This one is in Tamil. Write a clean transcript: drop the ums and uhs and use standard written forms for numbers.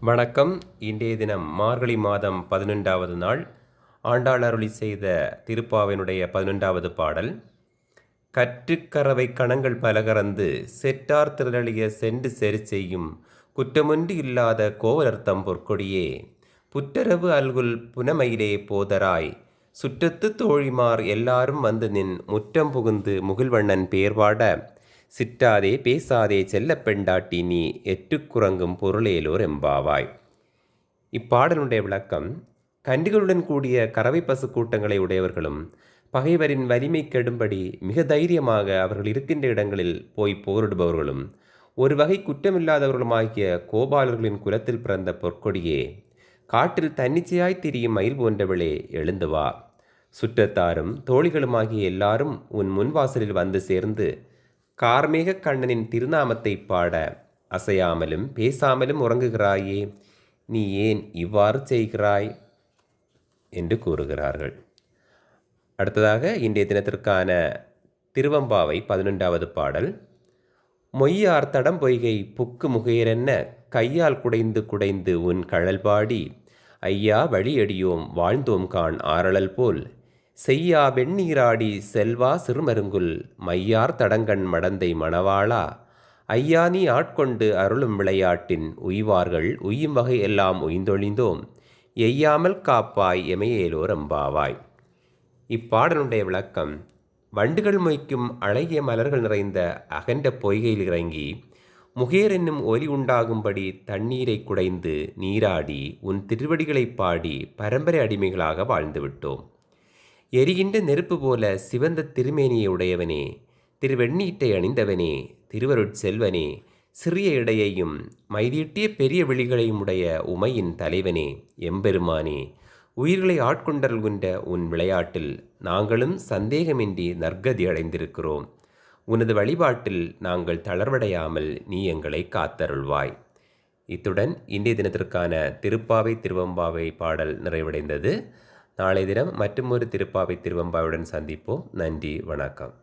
வணக்கம். இன்றைய தினம் மார்கழி மாதம் 11வது நாள். ஆண்டாள் அருளி செய்த திருப்பாவினுடைய 11வது பாடல். கற்றுக்கறவை கணங்கள் பலகறந்து செற்றார் திரளிய சென்று செறி செய்யும் குற்றமொன்று இல்லாத கோவலர்த்தம் பொற்கொடியே புற்றரவு அல்குல் புனமயிலே போதராய் சுற்றத்து தோழிமார் எல்லாரும் வந்து நின் முற்றம் புகுந்து முகில்வண்ணன் பேர்வாட சிற்றாதே பேசாதே செல்லப் பெண்டாட்டி நீ எற்றுக்குறங்கும் பொருளேலோர் எம்பாவாய். இப்பாடலுடைய விளக்கம்: கன்றுகளுடன் கூடிய கறவை பசு கூட்டங்களை உடையவர்களும் பகைவரின் வலிமை கெடும்படி மிக தைரியமாக அவர்கள் இருக்கின்ற இடங்களில் போய் போரிடுபவர்களும் ஒரு வகை குற்றமில்லாதவர்களுமாகிய கோபாலர்களின் குலத்தில் பிறந்த பொற்கொடியே, காட்டில் தன்னிச்சையாய் திரியும் மயில் போன்றவளே, எழுந்து வா. சுற்றத்தாரும் தோழிகளுமாகிய எல்லாரும் உன் முன்வாசலில் வந்து சேர்ந்து கார்மேக கண்ணனின் திருநாமத்தை பாட அசையாமலும் பேசாமலும் உறங்குகிறாயே, நீ ஏன் இவ்வாறு செய்கிறாய் என்று கூறுகிறார்கள். அடுத்ததாக இன்றைய தினத்திற்கான திருவம்பாவை 11வது பாடல். மொய்யார் தடம் பொய்கை புக்கு முகையரென்ன கையால் குடைந்து குடைந்து உன் கழல் பாடி ஐயா வழியடியோம் வாழ்ந்தோம் காண் ஆரழல் போல் செய்யா வெண்ணீராடி செல்வா சிறுமருங்குல் மையார் தடங்கண் மடந்தை மணவாளா ஐயா நீ ஆட்கொண்டு அருளும் விளையாட்டின் உய்வார்கள் உய்யும் வகை எல்லாம் உய்ந்தொழிந்தோம் எய்யாமல் காப்பாய் எமையேலோர் எம்பாவாய். இப்பாடலுடைய விளக்கம்: வண்டுகள் மொய்க்கும் அழகிய மலர்கள் நிறைந்த அகன்ற பொய்கையில் இறங்கி முகேர் என்னும் ஒலி உண்டாகும்படி தண்ணீரை குடைந்து நீராடி உன் திருவடிகளை பாடி பரம்பரை அடிமைகளாக வாழ்ந்துவிட்டோம். எரிகின்ற நெருப்பு போல சிவந்த திருமேனியை உடையவனே, திருவெண்ணீட்டை அணிந்தவனே, திருவருட்செல்வனே, சிறிய இடையையும் மைதீட்டிய பெரிய விழிகளையும் உடைய உமையின் தலைவனே, எம்பெருமானே, உயிர்களை ஆட்கொண்டல்கின்ற உன் விளையாட்டில் நாங்களும் சந்தேகமின்றி நற்கதி அடைந்திருக்கிறோம். உனது வழிபாட்டில் நாங்கள் தளர்வடையாமல் நீ எங்களை காத்தருள்வாய். இத்துடன் இன்றைய தினத்திற்கான திருப்பாவை திருவம்பாவை பாடல் நிறைவடைந்தது. நாளை தினம் மற்றுமொரு திருப்பாவை திருவம்பாவுடன் சந்திப்போம். நன்றி, வணக்கம்.